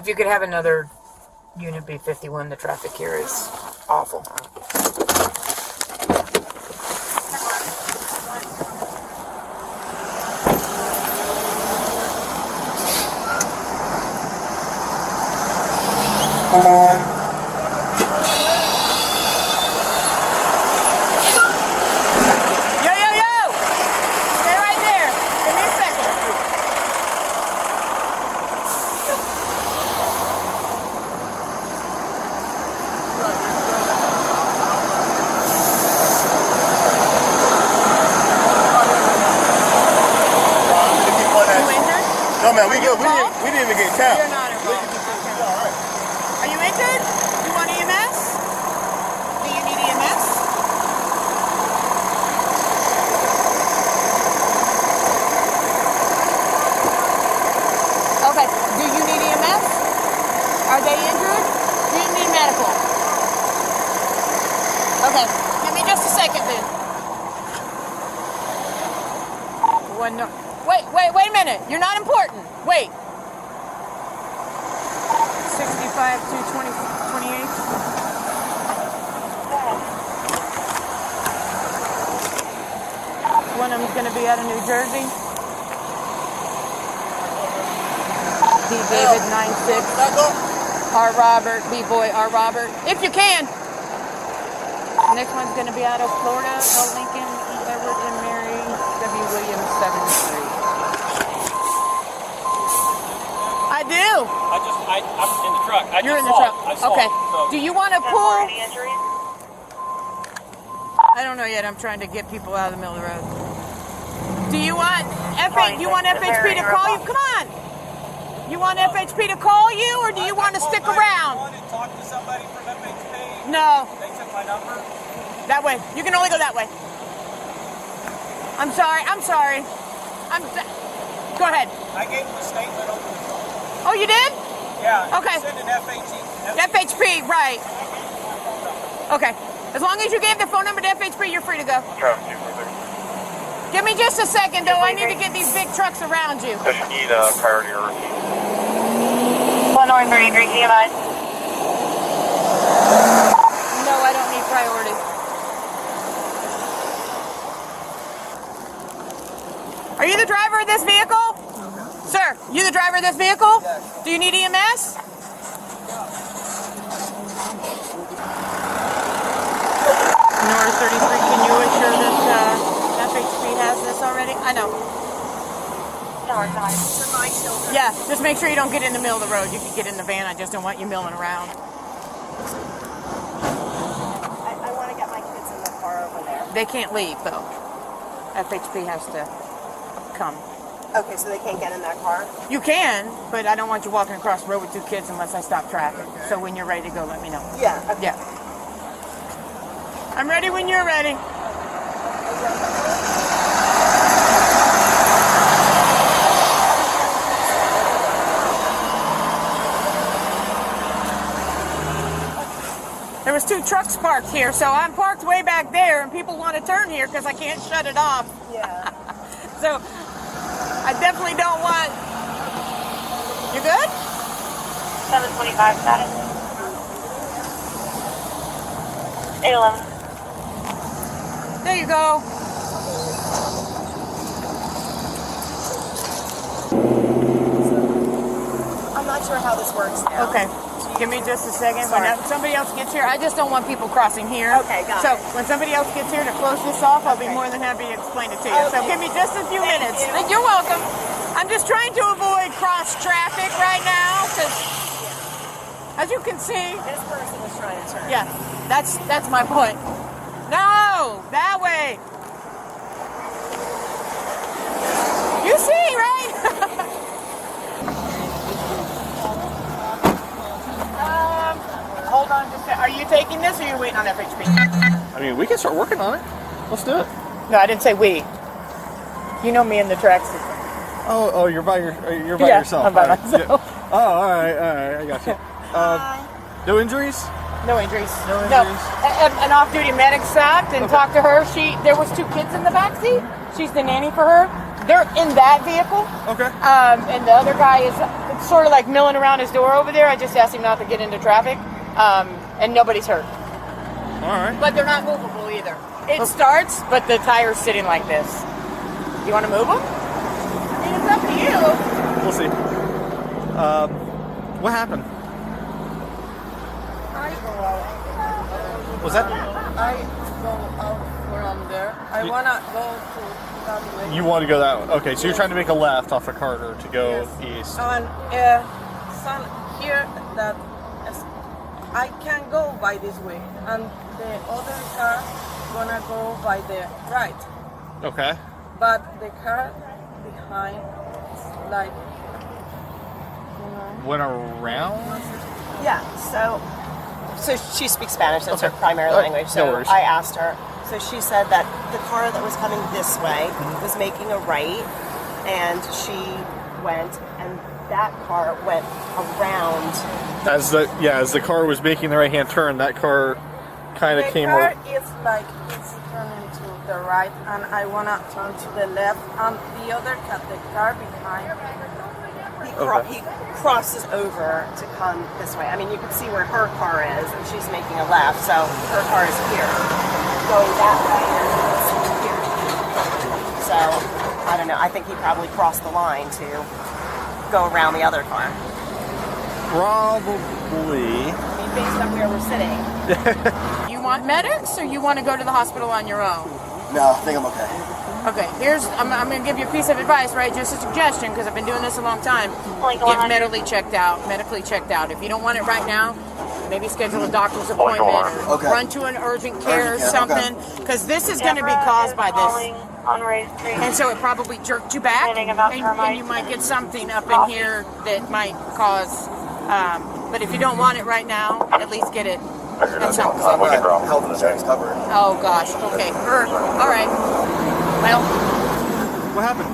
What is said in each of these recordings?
if you could have another Unit B51, the traffic here is awful. No, man, we good. We didn't even get tapped. You're not involved. Okay. Are you injured? You want EMS? Do you need EMS? Okay. Do you need EMS? Are they injured? Do you need medical? Okay. Give me just a second then. One no. Wait a minute. You're not important. Wait. 65 to 28. One of them's going to be out of New Jersey. D. David 96. R. Robert. B. Boy R. Robert. If you can. The next one's going to be out of Florida. L. Lincoln. E. Edward and Mary. W. Williams 73. I do. I'm in the truck. You're in the truck. Okay. Do you want to pull? I don't know yet. I'm trying to get people out of the middle of the road. Do you want You want FHP to call you? Come on. You want FHP to call you, or do you want to stick around? I wanted to talk to somebody from FHP. No. They took my number. That way. You can only go that way. I'm sorry. Go ahead. I gave them a statement over the phone. Oh, you did? Yeah. Okay. Send an FHP, right. Okay. As long as you gave the phone number to FHP, you're free to go. Give me just a second, though. I need to get these big trucks around you. Does you need a priority or a 133 EMI. No, I don't need priority. Are you the driver of this vehicle? Sir, you the driver of this vehicle? Yes. Do you need EMS? North 33, can you assure that FHP has this already? I know. Yeah, just make sure you don't get in the middle of the road. You can get in the van. I just don't want you milling around. I want to get my kids in the car over there. They can't leave, though. FHP has to come. Okay, so they can't get in that car? You can, but I don't want you walking across the road with two kids unless I stop traffic. So when you're ready to go, let me know. Yeah. Okay. Yeah. I'm ready when you're ready. There was two trucks parked here, so I'm parked way back there, and people want to turn here because I can't shut it off. Yeah. So I definitely don't want... You good? 725 status. 811. There you go. I'm not sure how this works now. Okay. Give me just a second. When somebody else gets here, I just don't want people crossing here. Okay, got So it. when somebody else gets here to close this off, I'll be more than happy to explain it to you. So give me just a few minutes. You're welcome. I'm just trying to avoid cross traffic right now because, as you can see, This person was trying to turn. yeah, that's my point. No, that way. You see, right? Hold on just a second. Are you taking this or are you waiting on FHP? I mean, we can start working on it. Let's do it. No, I didn't say we. You know me in the track system. Oh, you're by Yeah, yourself. I'm by All right. myself. Yeah. Oh, all right, I got you. No injuries? No injuries. No injuries. An off-duty medic stopped and talked to her. There was two kids in the back seat. She's the nanny for her. they're in that vehicle. Okay. And the other guy is sort of like milling around his door over there. I just asked him not to get into traffic. And nobody's hurt. All right. But they're not movable either. It starts, but the tire's sitting like this. You want to move them? I mean, it's up to you. We'll see. What happened? I go out. Was that? I go out from there. I wanna go to that way. You want to go that way? Okay, so you're trying to make a left off of Carter to go east. And son, here that I can go by this way, and the other car gonna go by the right. Okay. But the car behind, like, Went around? Yeah, so she speaks Spanish, that's her primary Oh, language. So no worries. I asked her. So she said that the car that was coming this way was making a right, and she went, and that car went around. As the car was making the right-hand turn, that car kind of came the car over. is like it's turning to the right, and I wanna turn to the left, and the other car, the car behind. He crosses over to come this way. I mean, you can see where her car is, and she's making a left, so her car is here, going that way, and it's here. So, I don't know. I think he probably crossed the line to go around the other car. Probably. I mean, based on where we're sitting. You want medics or you want to go to the hospital on your own? No, I think I'm okay. Okay, I'm going to give you a piece of advice, right? Just a suggestion, because I've been doing this a long time. Get medically checked out. If you don't want it right now, maybe schedule a doctor's appointment or Okay. run to an urgent care or care, something, because this is going to be caused by this. And so it probably jerked you back, and you might get something up in here that might cause, but if you don't want it right now, at least get it at some point. I'm not health insurance covered. Oh gosh, okay. All right. Well, What happened?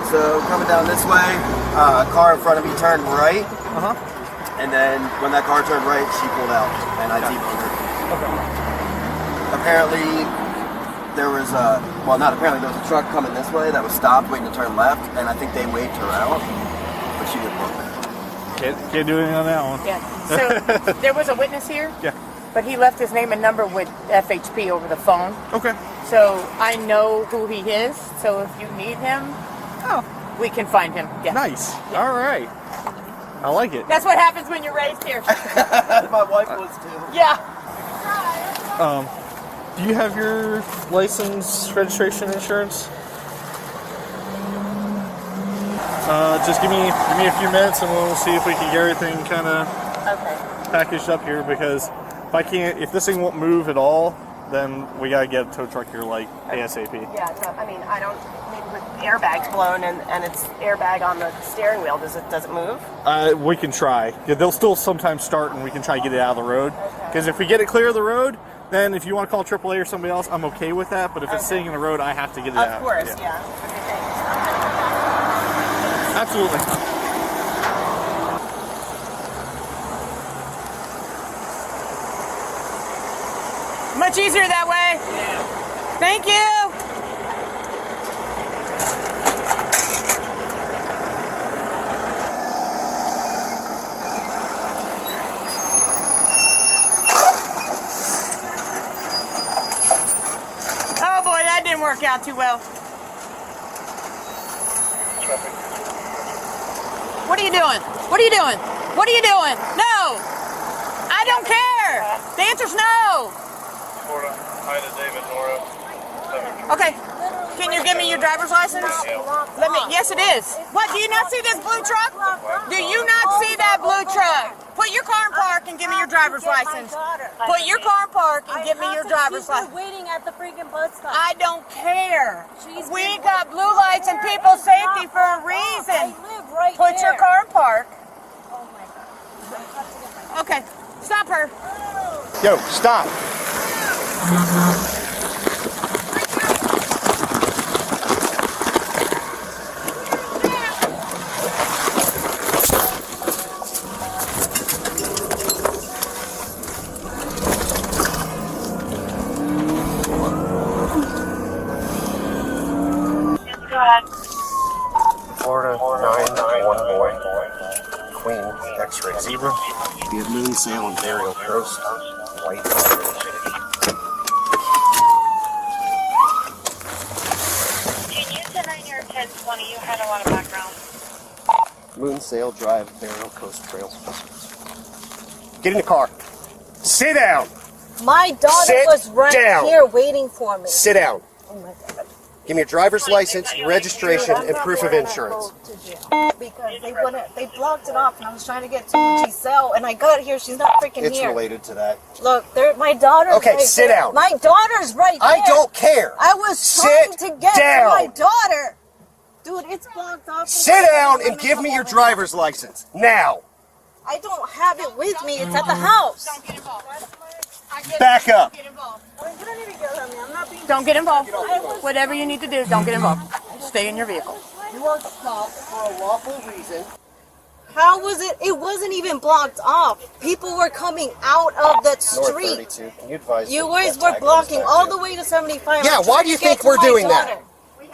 So coming down this way, a car in front of me turned right, and then when that car turned right, she pulled out, and I T-boned her. Okay. Apparently, there was there was a truck coming this way that was stopped, waiting to turn left, and I think they waved her out, but she didn't look. Can't do anything on that one. yeah. So there was a witness here, Yeah. but he left his name and number with FHP over the phone. Okay. So I know who he is. So if you need him, we can find him. Yeah. Nice. All right. I like it. That's what happens when you're raised here. My wife was too. Yeah. Do you have your license, registration, insurance? Just give me a few minutes, and we'll see if we can get everything kind of packaged up here. Because if this thing won't move at all, then we gotta get a tow truck here like ASAP. Yeah, no, I mean, I don't, maybe with airbags blown and it's airbag on the steering wheel, does it move? We can try. Yeah, they'll still sometimes start, and we can try to get it out of the road. Because if we get it clear of the road, then if you want to call AAA or somebody else, I'm okay with that. But if it's sitting in the road, I have to get it out. Of course, yeah. Okay, thanks. Absolutely. Much easier that way. Thank you. Oh boy, that didn't work out too well. What are you doing? What are you doing? What are you doing? No! I don't care! The answer's no! Okay. Can you give me your driver's license? Yes, it is. What? Do you not see this blue truck? Do you not see that blue truck? Put your car in park and give me your driver's license. Put your car in park and give me your driver's license. Waiting at the freaking bus stop. I don't care. We got blue lights and people's safety for a reason. I live right Put your there. car in park. Oh my God. Okay. Stop her. Yo, stop. ahead. Florida 991 boy. Queen X-ray zebra. Be at Moon Sail and Burial Coast. White. Can you 10-9 or 10-20? You had a lot of background. Moon Sail Drive, Burial Coast Trail. Get in the car. Sit down. My daughter Sit was right down. here waiting for me. Sit down. Oh my God. Give me your driver's license, registration, and proof of insurance. Because they blocked it off, and I was trying to get to Giselle, and I got here. She's not freaking It's here. related to that. Look, my daughter's Okay, right sit there. down. My daughter's right there. I don't care. I was trying Sit to get down. to my daughter. Dude, it's blocked off. Sit down and give me your driver's license. Now. I don't have it with me. It's at the house. Don't get involved. Back up. Get involved. I mean, you don't even yell at me. I'm not being... Don't get involved. Whatever you need to do, don't get involved. Stay in your vehicle. You are stopped for a lawful reason. How was it? It wasn't even blocked off. People were coming out of that North street. 32. Can you advise You that guys that were tag blocking goes all back the to- way to 75. Yeah, I'm why trying do you to get think to we're my doing that? daughter.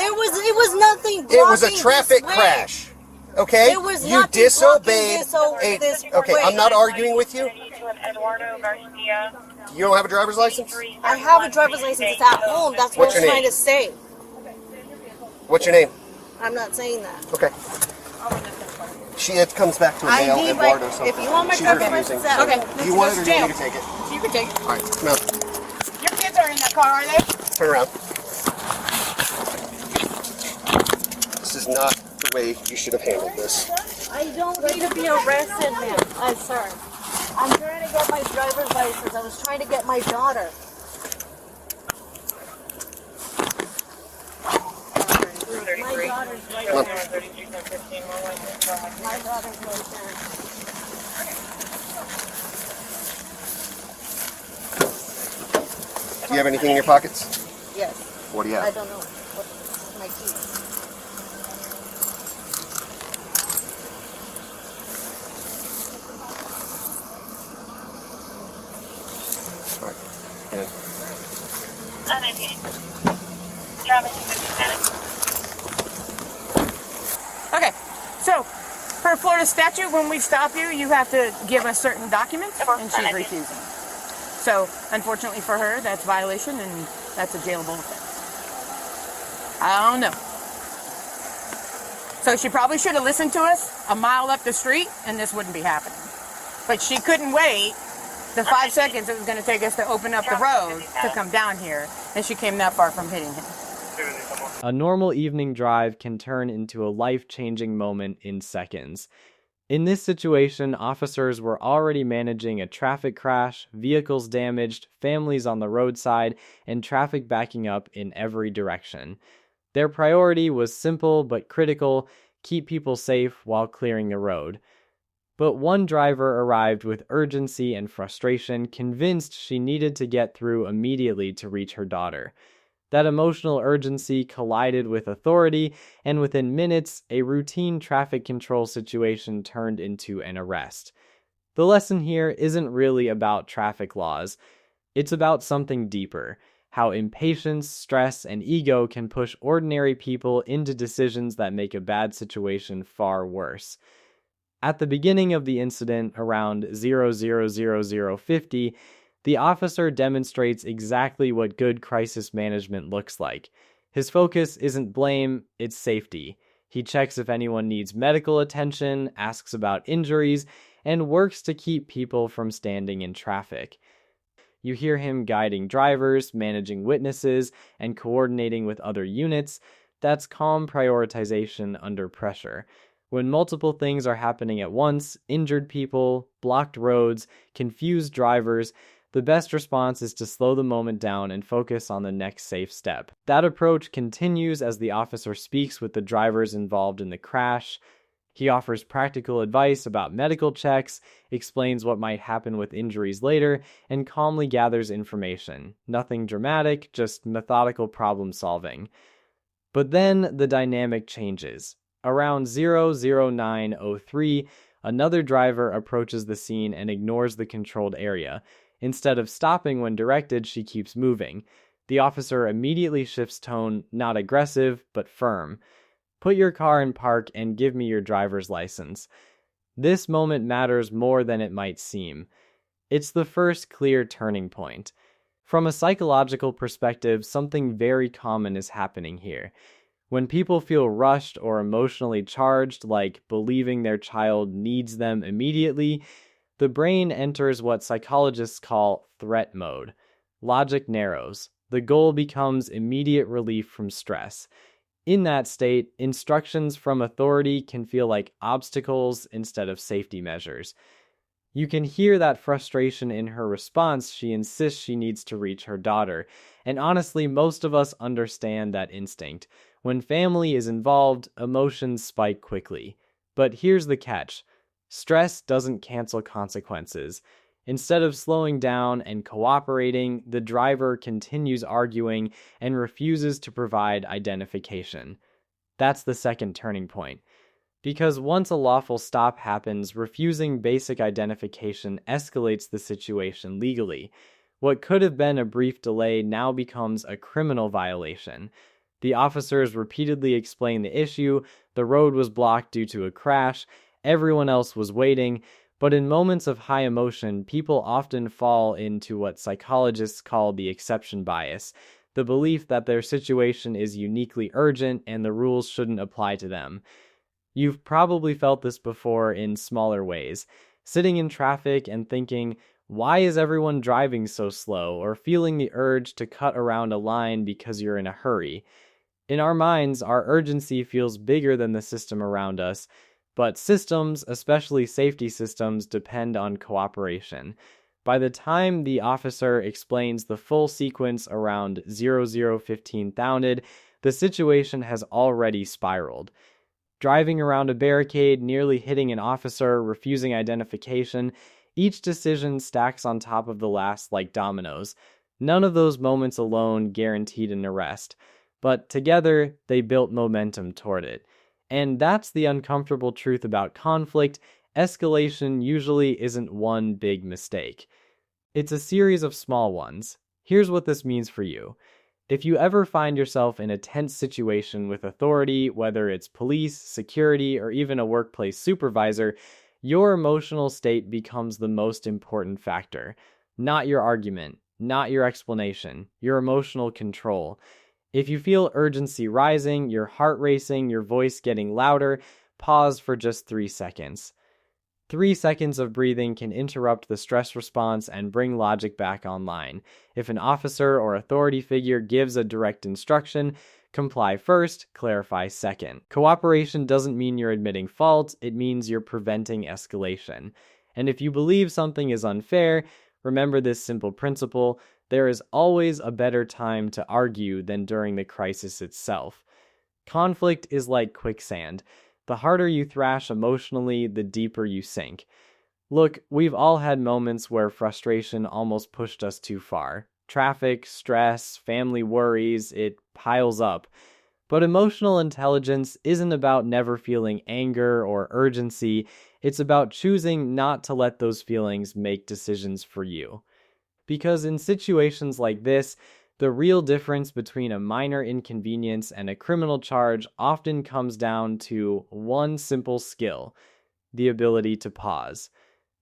It was nothing blocking. It was a traffic this way. crash. Okay? It was You nothing disobeyed blocking this Okay, way. I'm not arguing with you. Eduardo Garcia. You don't have a driver's license? I have a driver's license. It's at home. That's what What's I'm your trying name? to say. What's your name? I'm not saying that. Okay. It comes back to a male, ID, Eduardo like, something. if you want my She's driver's refusing. license, Okay. Do you want it or do you Jail. want me to take it? You can take it. All right, come on. Your kids are in that car, are they? Turn around. This is not the way you should have handled this. I don't need to be arrested, man. I'm sorry. I'm trying to get my driver's license. I was trying to get my daughter. My daughter's right Come on. there. My daughter's right there. Do you have anything in your pockets? Yes. What do you I have? don't know. What, my keys. All right. Yeah. Okay. So, per Florida statute, when we stop you, you have to give us certain documents, and she's refusing. So, unfortunately for her, that's violation, and that's a jailable offense. I don't know. So she probably should have listened to us a mile up the street, and this wouldn't be happening. But she couldn't wait the 5 seconds it was going to take us to open up the road to come down here, and she came that far from hitting him. A normal evening drive can turn into a life-changing moment in seconds. In this situation, officers were already managing a traffic crash, vehicles damaged, families on the roadside, and traffic backing up in every direction. Their priority was simple but critical: keep people safe while clearing the road. But one driver arrived with urgency and frustration, convinced she needed to get through immediately to reach her daughter. That emotional urgency collided with authority, and within minutes, a routine traffic control situation turned into an arrest. The lesson here isn't really about traffic laws. It's about something deeper: how impatience, stress, and ego can push ordinary people into decisions that make a bad situation far worse. At the beginning of the incident, around 000050, the officer demonstrates exactly what good crisis management looks like. His focus isn't blame, it's safety. He checks if anyone needs medical attention, asks about injuries, and works to keep people from standing in traffic. You hear him guiding drivers, managing witnesses, and coordinating with other units. That's calm prioritization under pressure. When multiple things are happening at once, injured people, blocked roads, confused drivers, the best response is to slow the moment down and focus on the next safe step. That approach continues as the officer speaks with the drivers involved in the crash. He offers practical advice about medical checks, explains what might happen with injuries later, and calmly gathers information. Nothing dramatic, just methodical problem solving. But then the dynamic changes. Around 00903, another driver approaches the scene and ignores the controlled area. Instead of stopping when directed, she keeps moving. The officer immediately shifts tone, not aggressive, but firm. Put your car in park and give me your driver's license. This moment matters more than it might seem. It's the first clear turning point. From a psychological perspective, something very common is happening here. When people feel rushed or emotionally charged, like believing their child needs them immediately, the brain enters what psychologists call threat mode. Logic narrows. The goal becomes immediate relief from stress. In that state, instructions from authority can feel like obstacles instead of safety measures. You can hear that frustration in her response. She insists she needs to reach her daughter. And honestly, most of us understand that instinct. When family is involved, emotions spike quickly. But here's the catch. Stress doesn't cancel consequences. Instead of slowing down and cooperating, the driver continues arguing and refuses to provide identification. That's the second turning point. Because once a lawful stop happens, refusing basic identification escalates the situation legally. What could have been a brief delay now becomes a criminal violation. The officers repeatedly explain the issue. The road was blocked due to a crash. Everyone else was waiting. But in moments of high emotion, people often fall into what psychologists call the exception bias, the belief that their situation is uniquely urgent and the rules shouldn't apply to them. You've probably felt this before in smaller ways, sitting in traffic and thinking, why is everyone driving so slow, or feeling the urge to cut around a line because you're in a hurry. In our minds, our urgency feels bigger than the system around us, but systems, especially safety systems, depend on cooperation. By the time the officer explains the full sequence around 0015 Thounded, the situation has already spiraled. Driving around a barricade, nearly hitting an officer, refusing identification, each decision stacks on top of the last like dominoes. None of those moments alone guaranteed an arrest, but together they built momentum toward it. And that's the uncomfortable truth about conflict. Escalation usually isn't one big mistake. It's a series of small ones. Here's what this means for you. If you ever find yourself in a tense situation with authority, whether it's police, security, or even a workplace supervisor, your emotional state becomes the most important factor. Not your argument, not your explanation, your emotional control. If you feel urgency rising, your heart racing, your voice getting louder, pause for just 3 seconds. 3 seconds of breathing can interrupt the stress response and bring logic back online. If an officer or authority figure gives a direct instruction, comply first, clarify second. Cooperation doesn't mean you're admitting fault, it means you're preventing escalation. And if you believe something is unfair, remember this simple principle: there is always a better time to argue than during the crisis itself. Conflict is like quicksand. The harder you thrash emotionally, the deeper you sink. Look, we've all had moments where frustration almost pushed us too far. Traffic, stress, family worries, it piles up. But emotional intelligence isn't about never feeling anger or urgency. It's about choosing not to let those feelings make decisions for you. Because in situations like this, the real difference between a minor inconvenience and a criminal charge often comes down to one simple skill: the ability to pause.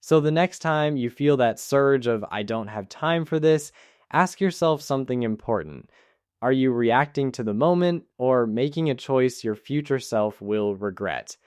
So the next time you feel that surge of "I don't have time for this," ask yourself something important. Are you reacting to the moment or making a choice your future self will regret?